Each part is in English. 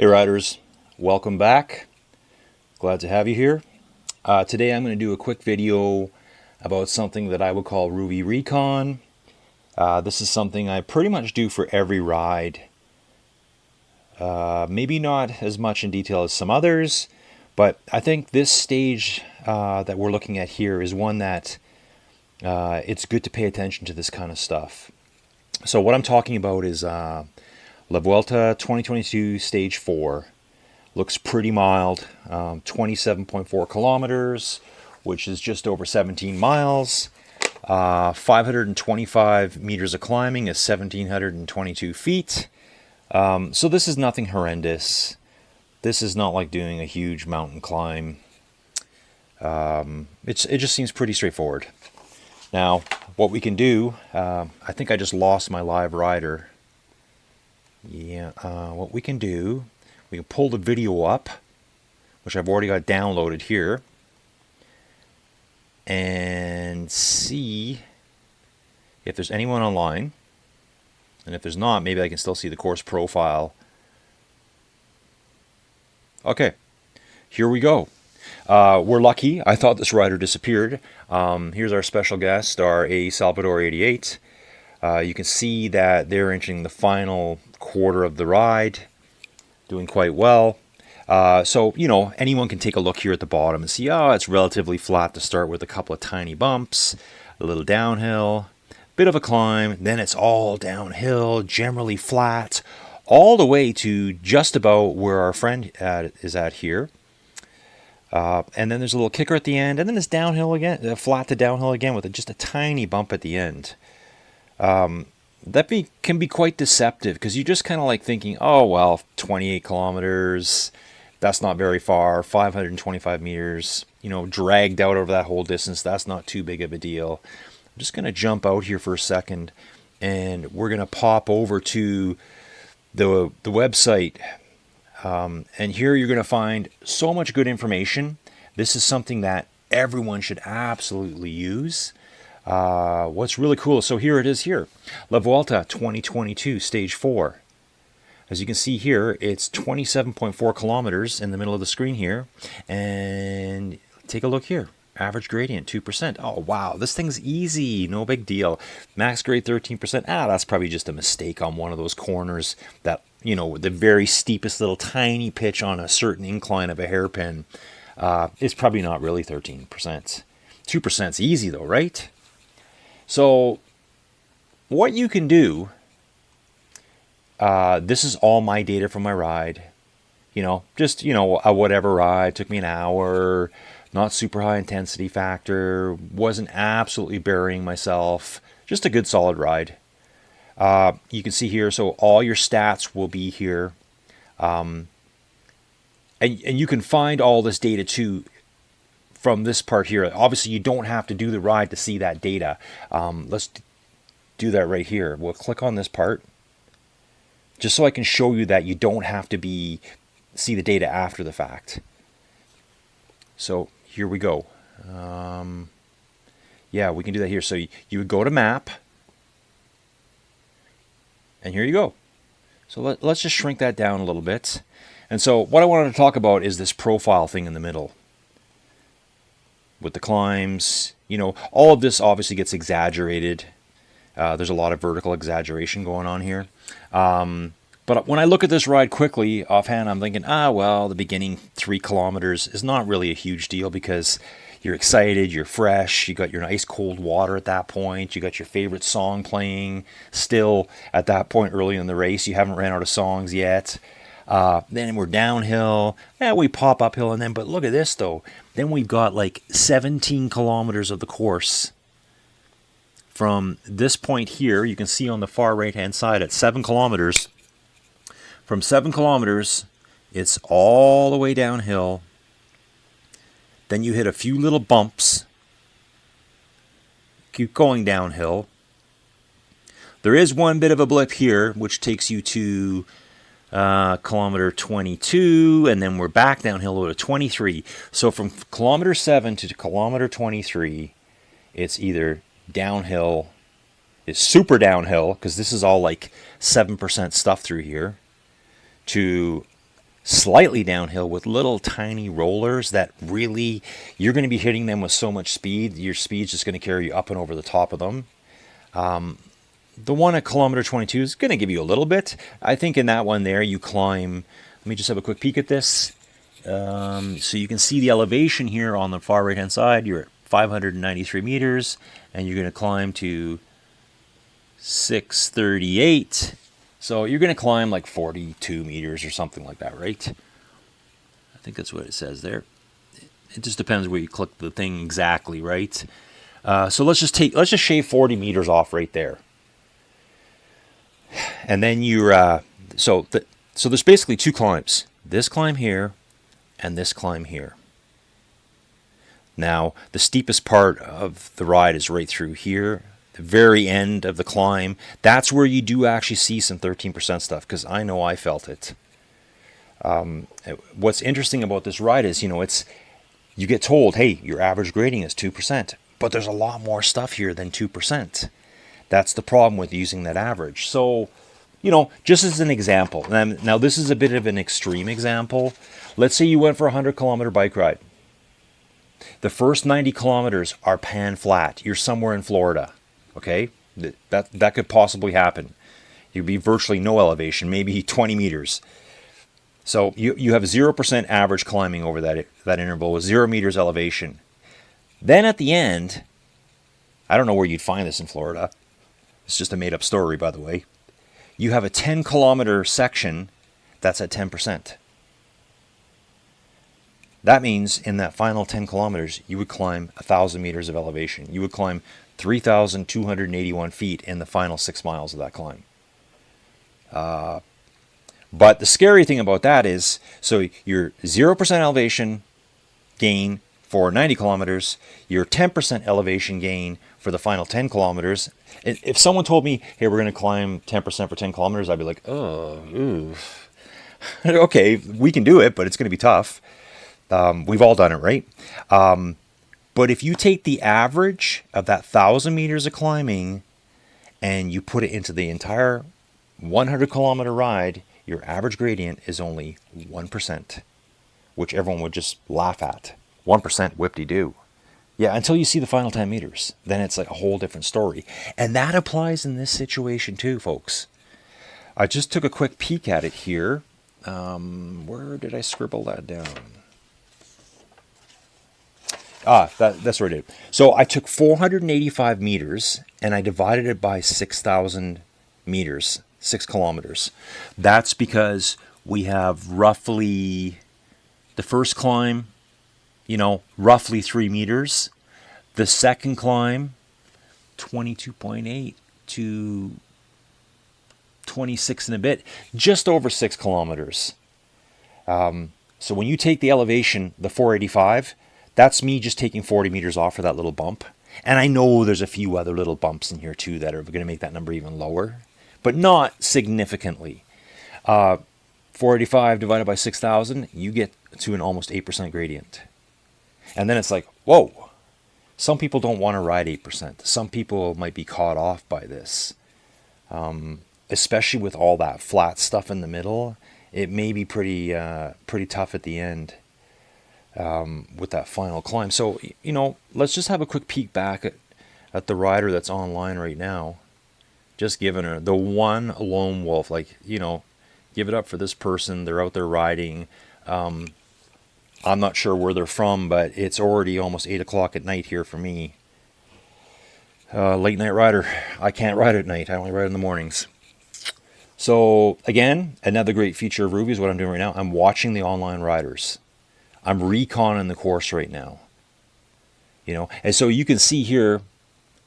Hey riders, welcome back. Glad to have you here. Today I'm going to do a quick video about something that I would call Rouvy Recon. This is something I pretty much do for every ride. Maybe not as much in detail as some others, but I think this stage that we're looking at here is one that it's good to pay attention to this kind of stuff. So what I'm talking about is La Vuelta 2022 Stage 4. Looks pretty mild, 27.4 kilometers, which is just over 17 miles. 525 meters of climbing is 1,722 feet. So this is nothing horrendous. This is not like doing a huge mountain climb. It just seems pretty straightforward. Now, what we can do, I think I just lost my live rider. Yeah, what we can do, we can pull the video up, which I've already got downloaded here, and see if there's anyone online. And if there's not, maybe I can still see the course profile. Okay, here we go. We're lucky. I thought this rider disappeared. Here's our special guest, our A Salvador 88. You can see that they're entering the final quarter of the ride, doing quite well. So, you know, anyone can take a look here at the bottom and see, oh, it's relatively flat to start with, a couple of tiny bumps, a little downhill, bit of a climb, then it's all downhill, generally flat, all the way to just about where our friend is at here. And then there's a little kicker at the end, and then it's downhill again, flat to downhill again with just a tiny bump at the end. That can be quite deceptive, because you just kind of like thinking, oh, well, 28 kilometers, that's not very far, 525 meters, you know, dragged out over that whole distance, that's not too big of a deal. I'm just going to jump out here for a second, and we're going to pop over to the website. And here you're going to find so much good information. This is something that everyone should absolutely use. What's really cool, so here it is here. La Vuelta 2022 Stage 4. As you can see here, it's 27.4 kilometers in the middle of the screen here. And take a look here. Average gradient, 2%. Oh, wow, this thing's easy. No big deal. Max grade, 13%. That's probably just a mistake on one of those corners that, you know, the very steepest little tiny pitch on a certain incline of a hairpin. It's probably not really 13%. 2%'s easy though, right? So what you can do, this is all my data from my ride. You know, just, you know, a whatever ride. Took me an hour, not super high intensity factor, wasn't absolutely burying myself. Just a good solid ride. You can see here, so all your stats will be here. And you can find all this data too from this part here. Obviously, you don't have to do the ride to see that data. Let's do that right here. We'll click on this part, just so I can show you that you don't have to see the data after the fact. So here we go. Yeah, we can do that here. So you would go to map, and here you go. So let's just shrink that down a little bit. And so what I wanted to talk about is this profile thing in the middle. With the climbs, you know, all of this obviously gets exaggerated. There's a lot of vertical exaggeration going on here. But when I look at this ride quickly, offhand, I'm thinking, well, the beginning 3 kilometers is not really a huge deal, because you're excited, you're fresh, you got your nice cold water at that point, you got your favorite song playing still at that point early in the race. You haven't ran out of songs yet. Then we're downhill, we pop uphill, and then, but look at this though, then we've got like 17 kilometers of the course. From this point here, you can see on the far right hand side at 7 kilometers. From 7 kilometers, it's all the way downhill. Then you hit a few little bumps, keep going downhill. There is one bit of a blip here, which takes you to kilometer 22, and then we're back downhill to 23. So from kilometer 7 to kilometer 23, it's either downhill, it's super downhill, because this is all like 7% stuff through here, to slightly downhill with little tiny rollers that really, you're going to be hitting them with so much speed, your speed's just going to carry you up and over the top of them. The one at kilometer 22 is going to give you a little bit. I think in that one there, you climb, let me just have a quick peek at this. So you can see the elevation here on the far right hand side. You're at 593 meters, and you're going to climb to 638. So you're going to climb like 42 meters or something like that, right? I think that's what it says there. It just depends where you click the thing exactly, right? So let's just shave 40 meters off right there. And then you're, so there's basically two climbs. This climb here and this climb here. Now, the steepest part of the ride is right through here. The very end of the climb, that's where you do actually see some 13% stuff, because I know I felt it. What's interesting about this ride is, you get told, hey, your average grading is 2%, but there's a lot more stuff here than 2%. That's the problem with using that average. So, just as an example, now this is a bit of an extreme example. Let's say you went for a 100-kilometer bike ride. The first 90 kilometers are pan flat. You're somewhere in Florida, okay? That could possibly happen. You'd be virtually no elevation, maybe 20 meters. So you have 0% average climbing over that interval with 0 meters elevation. Then at the end, I don't know where you'd find this in Florida. It's just a made-up story, by the way. You have a 10-kilometer section that's at 10%. That means in that final 10 kilometers, you would climb 1,000 meters of elevation. You would climb 3,281 feet in the final 6 miles of that climb. But the scary thing about that is, so your 0% elevation gain for 90 kilometers, your 10% elevation gain for the final 10 kilometers. If someone told me, hey, we're going to climb 10% for 10 kilometers, I'd be like, oh, ooh. Okay, we can do it, but it's going to be tough. We've all done it, right? But if you take the average of that 1,000 meters of climbing and you put it into the entire 100-kilometer ride, your average gradient is only 1%, which everyone would just laugh at. 1% whip-de-doo. Yeah, until you see the final 10 meters. Then it's like a whole different story. And that applies in this situation too, folks. I just took a quick peek at it here. Where did I scribble that down? That's where I did. So I took 485 meters and I divided it by 6,000 meters, 6 kilometers. That's because we have roughly the first climb, roughly 3 meters. The second climb, 22.8 to 26 and a bit, just over 6 kilometers. So when you take the elevation, the 485, that's me just taking 40 meters off for that little bump. And I know there's a few other little bumps in here too that are going to make that number even lower, but not significantly. 485 divided by 6,000, you get to an almost 8% gradient. And then it's like, whoa, some people don't want to ride 8%. Some people might be caught off by this. Especially with all that flat stuff in the middle, it may be pretty tough at the end. With that final climb. So, let's just have a quick peek back at the rider that's online right now. Just giving her the one lone wolf, give it up for this person. They're out there riding. I'm not sure where they're from, but it's already almost 8 o'clock at night here for me. Late night rider. I can't ride at night. I only ride in the mornings. So, again, another great feature of Rouvy is what I'm doing right now. I'm watching the online riders. I'm reconning the course right now, and so you can see here,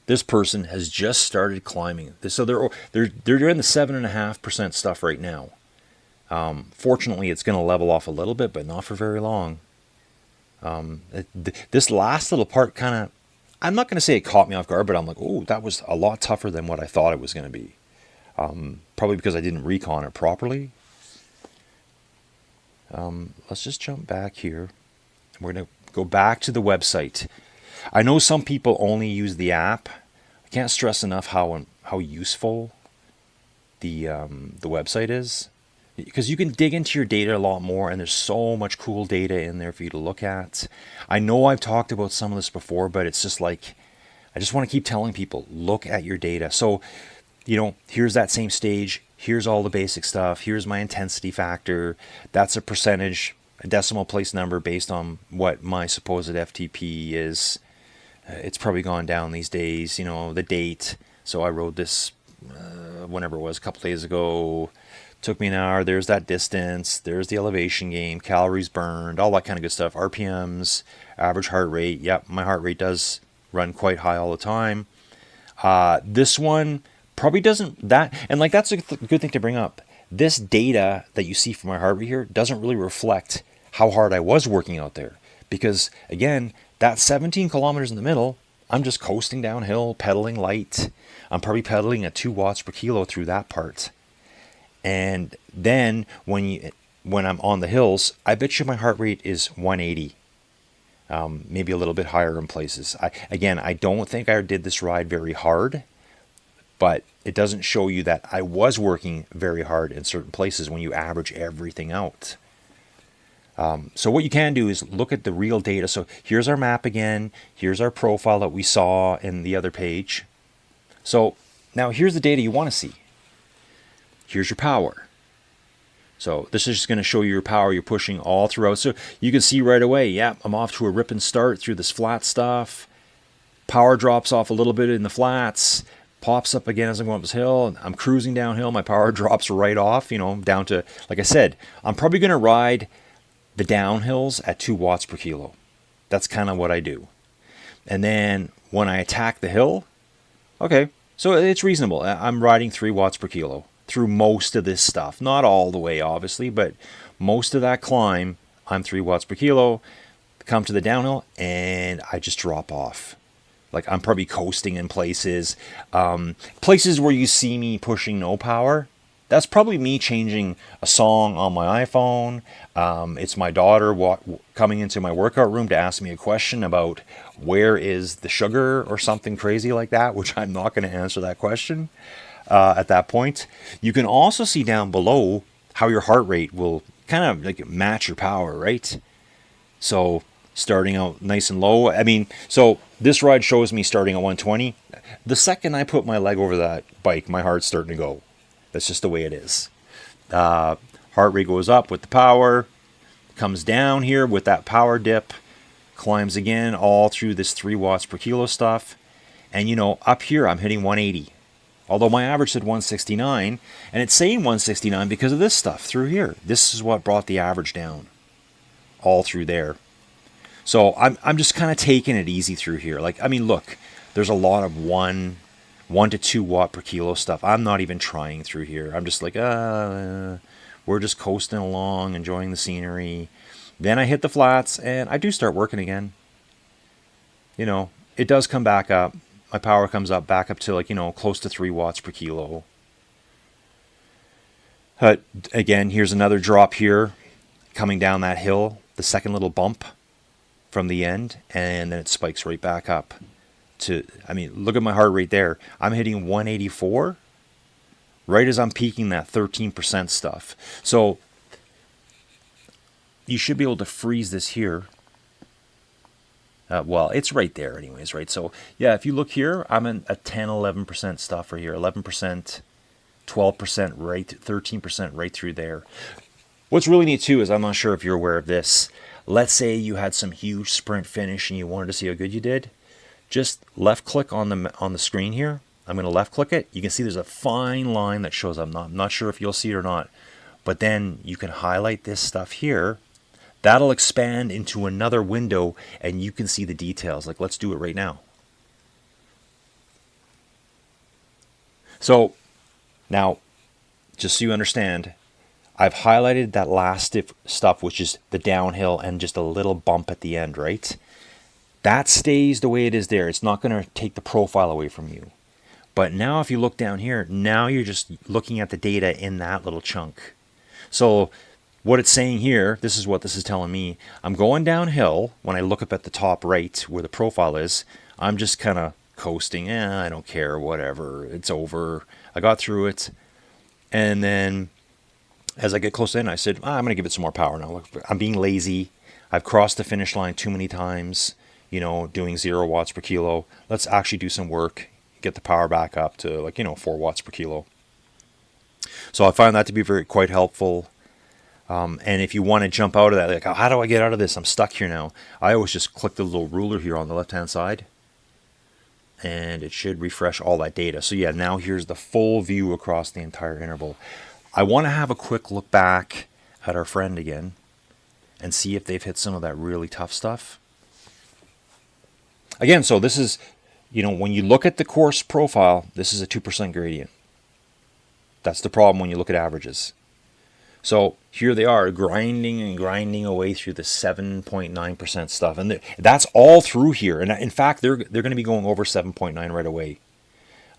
this person has just started climbing. So they're in the 7.5% stuff right now. Fortunately, it's going to level off a little bit, but not for very long. This last little part kind of, I'm not going to say it caught me off guard, but I'm like, oh, that was a lot tougher than what I thought it was going to be. Probably because I didn't recon it properly. Let's just jump back here. We're going to go back to the website. I know some people only use the app. I can't stress enough how useful the website is. because you can dig into your data a lot more, and there's so much cool data in there for you to look at. I know I've talked about some of this before, but it's just like, I just want to keep telling people, look at your data. So, here's that same stage. Here's all the basic stuff. Here's my intensity factor. That's a percentage, a decimal place number based on what my supposed FTP is. It's probably gone down these days, the date. So I wrote this whenever it was, a couple days ago. Took me an hour. There's that distance. There's the elevation gain, calories burned, all that kind of good stuff. RPMs, average heart rate. Yep, my heart rate does run quite high all the time. This one probably doesn't, and like that's a good thing to bring up. This data that you see from my heart rate here doesn't really reflect how hard I was working out there. Because again, that 17 kilometers in the middle, I'm just coasting downhill, pedaling light. I'm probably pedaling at 2 watts per kilo through that part. And then when I'm on the hills, I bet you my heart rate is 180. Maybe a little bit higher in places. I don't think I did this ride very hard, but it doesn't show you that I was working very hard in certain places when you average everything out. So what you can do is look at the real data. So here's our map again. Here's our profile that we saw in the other page. So now here's the data you want to see. Here's your power. So this is just going to show you your power you're pushing all throughout. So you can see right away, yeah, I'm off to a rip and start through this flat stuff. Power drops off a little bit in the flats, pops up again as I'm going up this hill. I'm cruising downhill. My power drops right off, down to, like I said, I'm probably going to ride the downhills at 2 watts per kilo. That's kind of what I do. And then when I attack the hill, okay, so it's reasonable. I'm riding 3 watts per kilo through most of this stuff. Not all the way, obviously, but most of that climb, I'm 3 watts per kilo. Come to the downhill, and I just drop off. Like, I'm probably coasting in places. Places where you see me pushing no power, that's probably me changing a song on my iPhone. It's my daughter coming into my workout room to ask me a question about where is the sugar or something crazy like that, which I'm not going to answer that question at that point. You can also see down below how your heart rate will kind of like match your power, right? So starting out nice and low. So this ride shows me starting at 120. The second I put my leg over that bike, my heart's starting to go. That's just the way it is. Heart rate goes up with the power, comes down here with that power dip, climbs again all through this 3 watts per kilo stuff. And up here I'm hitting 180. Although my average said 169, and it's saying 169 because of this stuff through here. This is what brought the average down all through there. So I'm just kind of taking it easy through here. Look, there's a lot of 1 to 2 watt per kilo stuff. I'm not even trying through here. I'm just like, we're just coasting along, enjoying the scenery. Then I hit the flats, and I do start working again. It does come back up. My power comes up back up to close to 3 watts per kilo. Again, here's another drop here, coming down that hill, the second little bump from the end, and then it spikes right back up. Look at my heart rate there. I'm hitting 184 right as I'm peaking that 13% stuff. So you should be able to freeze this here. It's right there anyways, right? So yeah, if you look here, I'm in a 10, 11% stuff right here. 11%, 12% right, 13% right through there. What's really neat too is, I'm not sure if you're aware of this. Let's say you had some huge sprint finish and you wanted to see how good you did. Just left click on the screen here. I'm going to left click it. You can see there's a fine line that shows up. I'm not sure if you'll see it or not. But then you can highlight this stuff here. That'll expand into another window and you can see the details. Like, let's do it right now. So now, just so you understand, I've highlighted that last stuff, which is the downhill and just a little bump at the end, right? That stays the way it is there. It's not going to take the profile away from you. But now if you look down here, now you're just looking at the data in that little chunk. So what it's saying here, this is what this is telling me. I'm going downhill. When I look up at the top right where the profile is, I'm just kind of coasting. I don't care, whatever. It's over. I got through it. And then As I get close in, I said, I'm going to give it some more power now. Look, I'm being lazy. I've crossed the finish line too many times, doing 0 watts per kilo. Let's actually do some work, get the power back up to 4 watts per kilo. So I find that to be quite helpful. And if you want to jump out of that, like, how do I get out of this? I'm stuck here now. I always just click the little ruler here on the left-hand side, and it should refresh all that data. So yeah, now here's the full view across the entire interval. I want to have a quick look back at our friend again and see if they've hit some of that really tough stuff. Again, so this is, when you look at the course profile, this is a 2% gradient. That's the problem when you look at averages. So here they are grinding and grinding away through the 7.9% stuff. And that's all through here. And in fact, they're going to be going over 7.9 right away.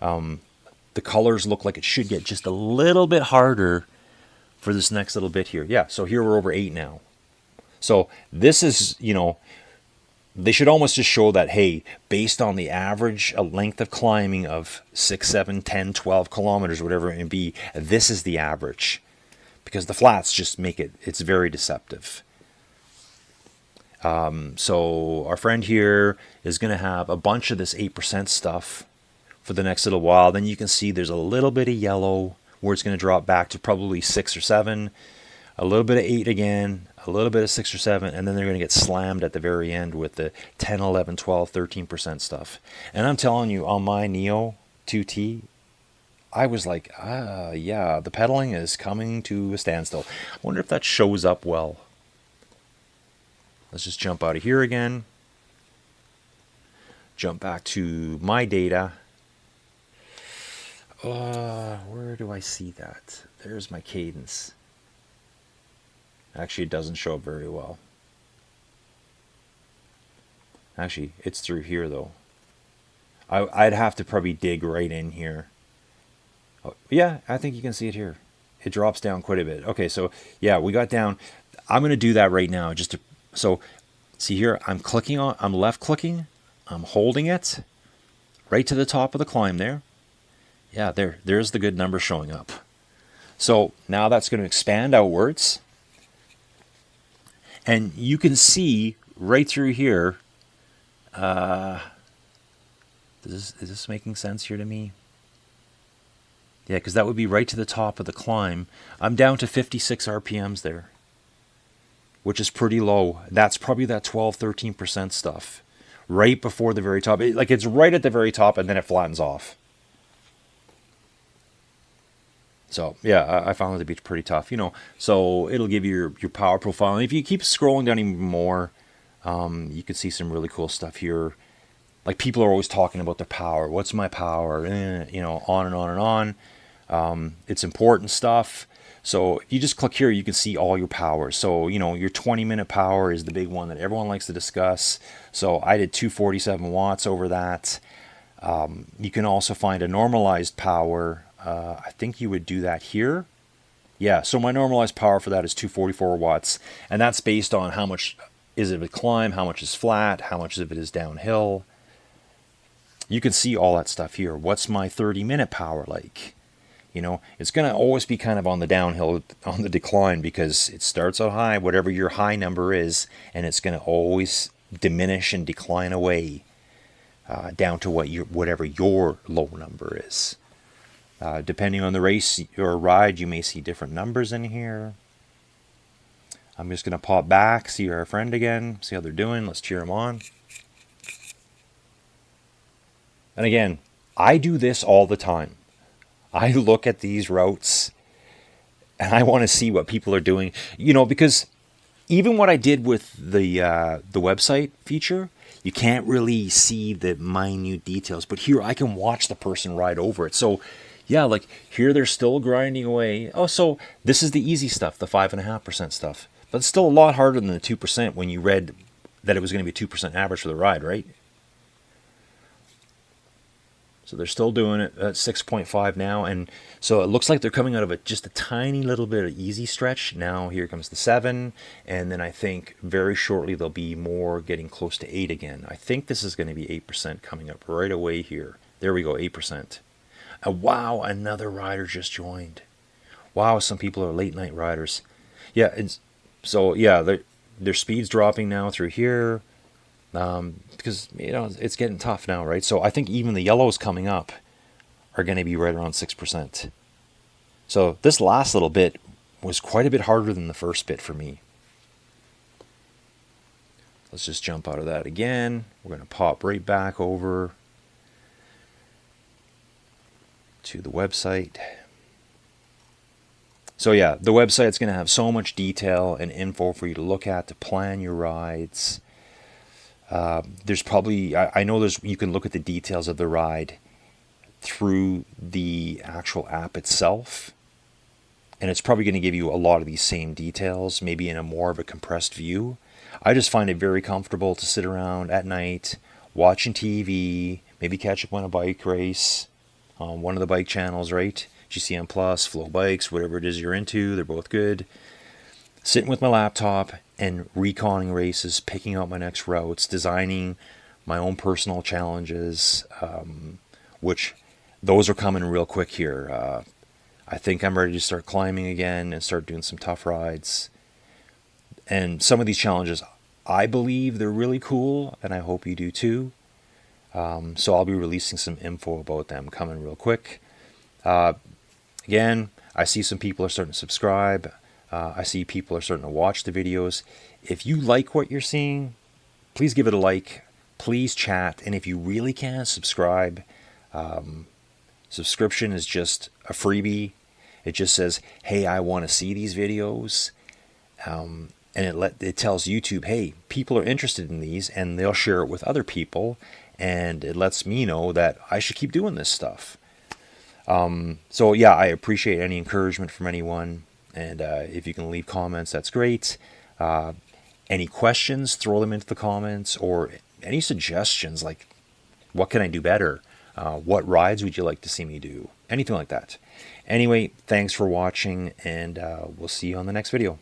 The colors look like it should get just a little bit harder for this next little bit here. Yeah, so here we're over 8 now. So this is, they should almost just show that, hey, based on the average length of climbing of 6, 7, 10, 12 kilometers, whatever it may be, this is the average. Because the flats just make it's very deceptive. So our friend here is going to have a bunch of this 8% stuff for the next little while. Then you can see there's a little bit of yellow where it's going to drop back to probably 6 or 7, a little bit of 8 again, a little bit of 6 or 7, and then they're going to get slammed at the very end with the 10, 11, 12, 13% stuff. And I'm telling you, on my Neo 2T, I was like, yeah, the pedaling is coming to a standstill. I wonder if that shows up well. Let's just jump out of here again. Jump back to my data. Where do I see that? There's my cadence. Actually, it doesn't show up very well. Actually, it's through here, though. I'd have to probably dig right in here. Oh, yeah, I think you can see it here. It drops down quite a bit. Okay, so yeah, we got down. I'm going to do that right now. So see here, I'm left clicking. I'm holding it right to the top of the climb there. Yeah, there's the good number showing up. So now that's going to expand outwards. And you can see right through here. Is this making sense here to me? Yeah, because that would be right to the top of the climb. I'm down to 56 RPMs there, which is pretty low. That's probably that 12, 13% stuff right before the very top. It's right at the very top, and then it flattens off. So yeah, I found it to be pretty tough, So it'll give you your power profile. And if you keep scrolling down even more, you can see some really cool stuff here. Like, people are always talking about their power. What's my power? On and on and on. It's important stuff. So if you just click here, you can see all your power. So, your 20-minute power is the big one that everyone likes to discuss. So I did 247 watts over that. You can also find a normalized power. I think you would do that here. Yeah, so my normalized power for that is 244 watts. And that's based on how much is it a climb, how much is flat, how much of it is downhill. You can see all that stuff here. What's my 30-minute power like? It's going to always be kind of on the downhill, on the decline, because it starts out high, whatever your high number is, and it's going to always diminish and decline away down to whatever your low number is. Depending on the race or ride, you may see different numbers in here. I'm just going to pop back, see our friend again, see how they're doing. Let's cheer them on. And again, I do this all the time. I look at these routes and I want to see what people are doing, because even what I did with the website feature, you can't really see the minute details, but here I can watch the person ride over it. So yeah, like here they're still grinding away. Oh, so this is the easy stuff, the 5.5% stuff, but it's still a lot harder than the 2% when you read that it was going to be 2% average for the ride, right? So they're still doing it at 6.5 now, and so it looks like they're coming out of just a tiny little bit of easy stretch. Now here comes the 7, and then I think very shortly they'll be more getting close to 8 again. I think this is going to be 8% coming up right away here. There we go, 8%. Wow, another rider just joined. Wow, some people are late night riders. Yeah, so yeah, their speed's dropping now through here, because it's getting tough now, right? So I think even the yellows coming up are going to be right around 6%. So this last little bit was quite a bit harder than the first bit for me. Let's just jump out of that again. We're going to pop right back over to the website. So yeah, the website's going to have so much detail and info for you to look at to plan your rides. There's probably, I know you can look at the details of the ride through the actual app itself, and it's probably going to give you a lot of these same details, maybe in a more of a compressed view. I just find it very comfortable to sit around at night watching TV, maybe catch up on a bike race on one of the bike channels, right? GCN Plus, Flow Bikes, whatever it is you're into, they're both good. Sitting with my laptop and reconning races, picking out my next routes, designing my own personal challenges, which those are coming real quick here. I think I'm ready to start climbing again and start doing some tough rides. And some of these challenges, I believe they're really cool, and I hope you do too. So I'll be releasing some info about them coming real quick. Again, I see some people are starting to subscribe. I see people are starting to watch the videos. If you like what you're seeing, please give it a like. Please chat. And if you really can, subscribe. Subscription is just a freebie. It just says, hey, I want to see these videos. And it tells YouTube, hey, people are interested in these, and they'll share it with other people. And it lets me know that I should keep doing this stuff. So yeah, I appreciate any encouragement from anyone, and if you can leave comments, that's great. Any questions, throw them into the comments, or any suggestions, like what can I do better? What rides would you like to see me do? Anything like that. Anyway, thanks for watching, and we'll see you on the next video.